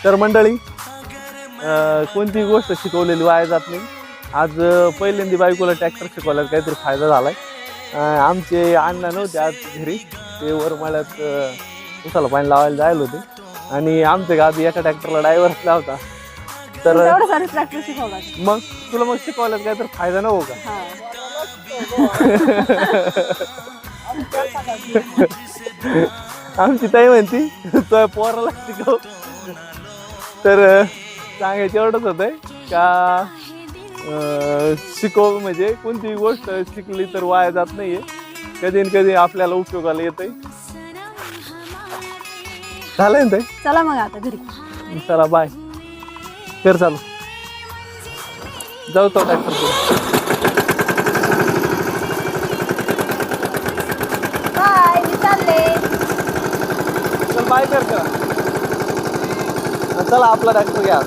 तर मंडळी कोणती गोष्ट शिकवलेली वाया जात नाही. आज पहिल्यांदा बायकोला ट्रॅक्टर शिकवल्यात काहीतरी फायदा झालाय. आमचे अण्णा नव्हते आज घरी, ते वरमाळ्यात उसाला पाणी लावायला जायला होते आणि आमच्या गावी एका ट्रॅक्टरला ड्रायव्हर असला होता. तर ट्रॅक्टर शिकवला मग तुला मग शिकवल्यात काहीतरी फायदा नव्हो का? आमची ताई म्हणती तो पोराला शिकव. तर सांगायचं एवढंच होतंय का शिकव म्हणजे कोणती गोष्ट शिकली तर वाया जात नाहीये, कधी ना कधी आपल्याला उपयोगाला येतंय. झालंय ना ताई? चला मग आता घरी. चला बाय. कर चालू. जाऊ तो ट्रॅक्टर. बाय, मी चालले. चल बाय कर. चला आपला ट्रॅक्टर घ्या.